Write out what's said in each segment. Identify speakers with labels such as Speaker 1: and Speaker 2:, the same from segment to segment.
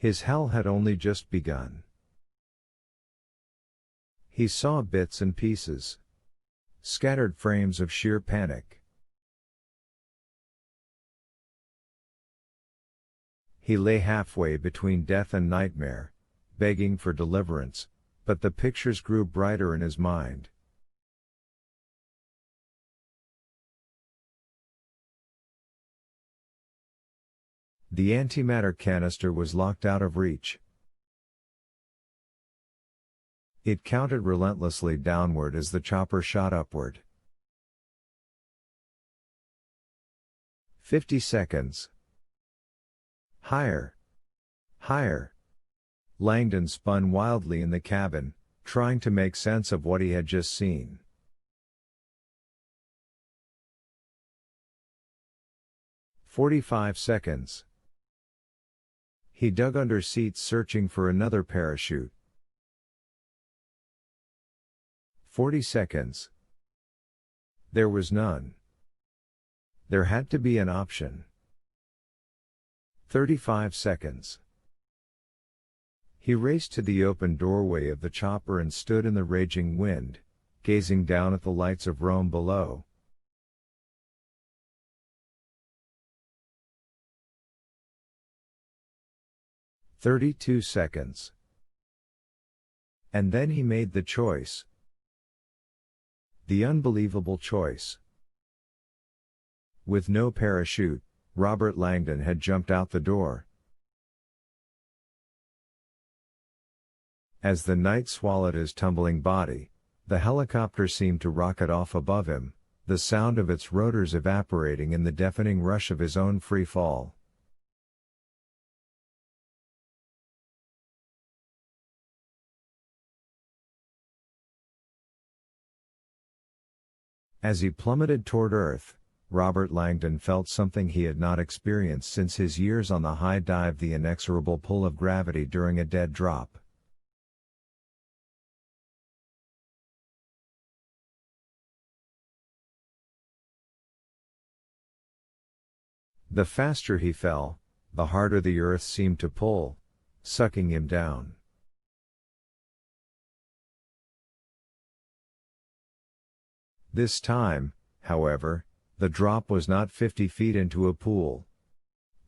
Speaker 1: His hell had only just begun. He saw bits and pieces. Scattered frames of sheer panic. He lay halfway between death and nightmare, begging for deliverance, but the pictures grew brighter in his mind. The antimatter canister was locked out of reach. It counted relentlessly downward as the chopper shot upward. 50 seconds. Higher. Higher. Langdon spun wildly in the cabin, trying to make sense of what he had just seen. "45 seconds. He dug under seats searching for another parachute. 40 seconds. There was none. There had to be an option. 35 seconds. He raced to the open doorway of the chopper and stood in the raging wind, gazing down at the lights of Rome below. "32 seconds. And then he made the choice. The unbelievable choice. With no parachute, Robert Langdon had jumped out the door. As the night swallowed his tumbling body, the helicopter seemed to rocket off above him, the sound of its rotors evaporating in the deafening rush of his own free fall. As he plummeted toward Earth, Robert Langdon felt something he had not experienced since his years on the high dive: the inexorable pull of gravity during a dead drop. The faster he fell, the harder the Earth seemed to pull, sucking him down. This time, however, the drop was not 50 feet into a pool.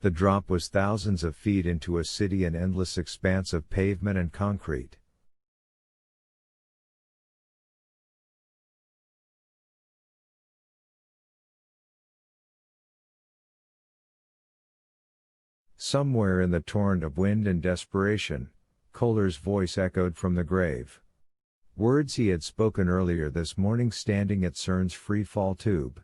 Speaker 1: The drop was thousands of feet into a city, an endless expanse of pavement and concrete. Somewhere in the torrent of wind and desperation, Kohler's voice echoed from the grave. Words he had spoken earlier this morning standing at CERN's free fall tube.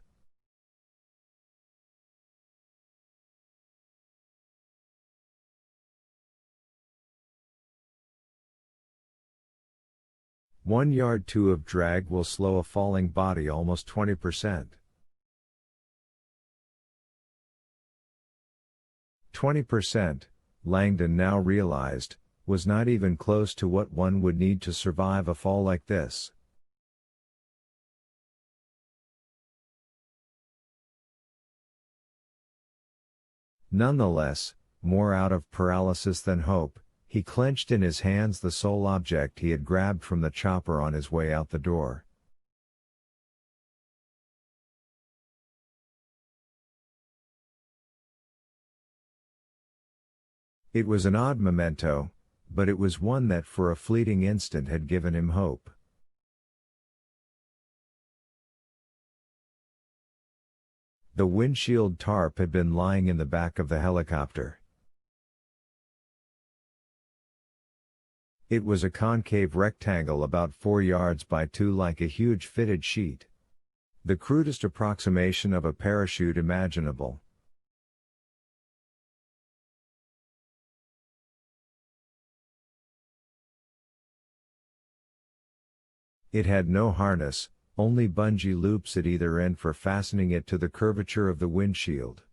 Speaker 1: "1 yard 2 of drag will slow a falling body almost 20%. 20%, Langdon now realized, was not even close to what one would need to survive a fall like this. Nonetheless, more out of paralysis than hope, he clenched in his hands the sole object he had grabbed from the chopper on his way out the door. It was an odd memento, but it was one that for a fleeting instant had given him hope. The windshield tarp had been lying in the back of the helicopter. It was a concave rectangle about 4 yards by 2, like a huge fitted sheet. The crudest approximation of a parachute imaginable. It had no harness, only bungee loops at either end for fastening it to the curvature of the windshield.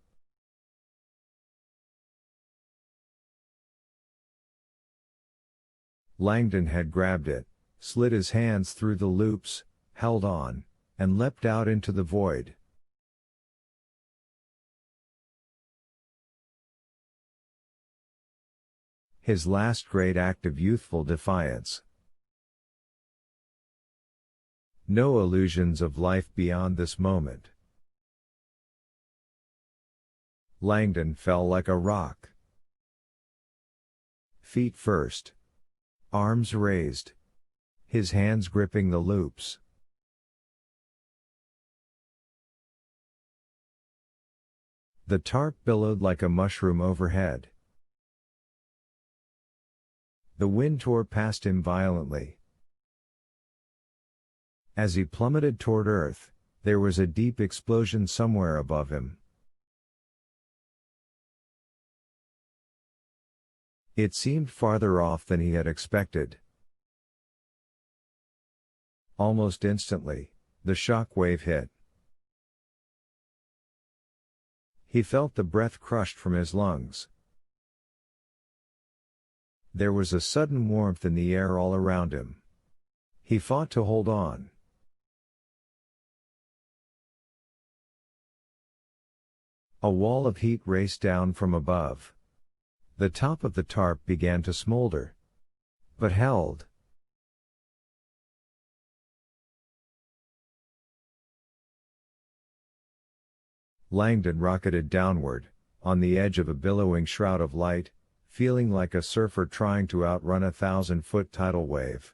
Speaker 1: Langdon had grabbed it, slid his hands through the loops, held on, and leapt out into the void. His last great act of youthful defiance. No illusions of life beyond this moment. Langdon fell like a rock. Feet first. Arms raised. His hands gripping the loops. The tarp billowed like a mushroom overhead. The wind tore past him violently. As he plummeted toward earth, there was a deep explosion somewhere above him. It seemed farther off than he had expected. Almost instantly, the shock wave hit. He felt the breath crushed from his lungs. There was a sudden warmth in the air all around him. He fought to hold on. A wall of heat raced down from above. The top of the tarp began to smolder, but held. Langdon rocketed downward, on the edge of a billowing shroud of light, feeling like a surfer trying to outrun a 1,000-foot tidal wave.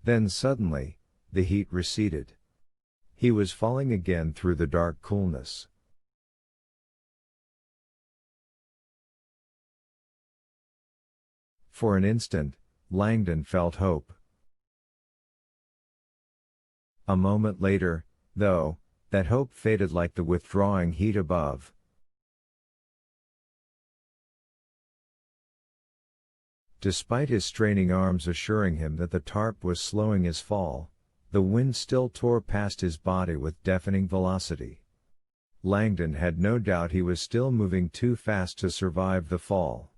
Speaker 1: Then suddenly, the heat receded. He was falling again through the dark coolness. For an instant, Langdon felt hope. A moment later, though, that hope faded like the withdrawing heat above. Despite his straining arms assuring him that the tarp was slowing his fall, the wind still tore past his body with deafening velocity. Langdon had no doubt he was still moving too fast to survive the fall.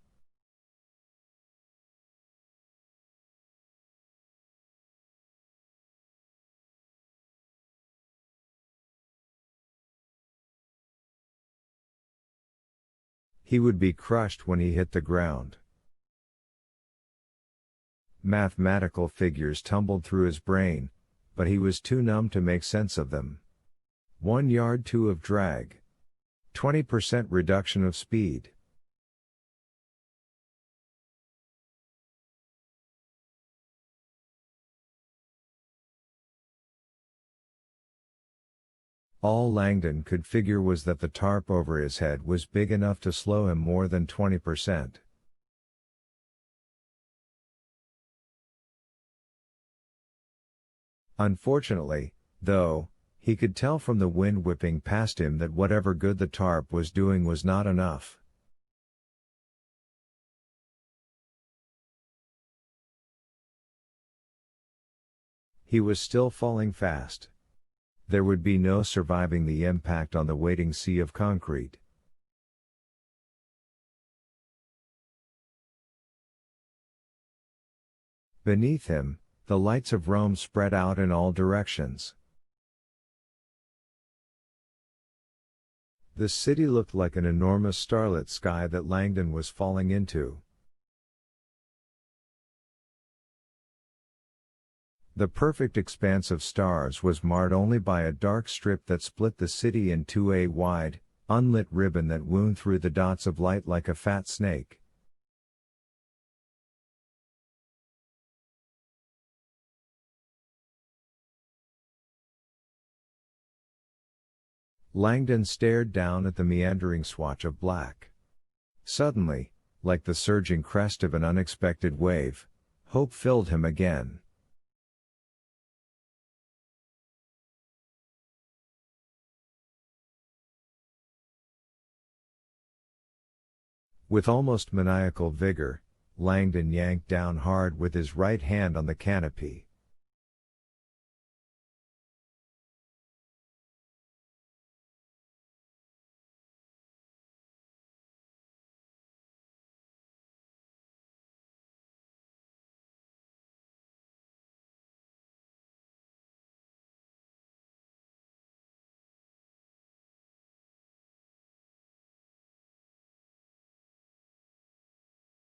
Speaker 1: He would be crushed when he hit the ground. Mathematical figures tumbled through his brain, but he was too numb to make sense of them. 1 yard 2 of drag. 20% reduction of speed. All Langdon could figure was that the tarp over his head was big enough to slow him more than 20%. Unfortunately, though, he could tell from the wind whipping past him that whatever good the tarp was doing was not enough. He was still falling fast. There would be no surviving the impact on the waiting sea of concrete. Beneath him, the lights of Rome spread out in all directions. The city looked like an enormous starlit sky that Langdon was falling into. The perfect expanse of stars was marred only by a dark strip that split the city into a wide, unlit ribbon that wound through the dots of light like a fat snake. Langdon stared down at the meandering swatch of black. Suddenly, like the surging crest of an unexpected wave, hope filled him again. With almost maniacal vigor, Langdon yanked down hard with his right hand on the canopy.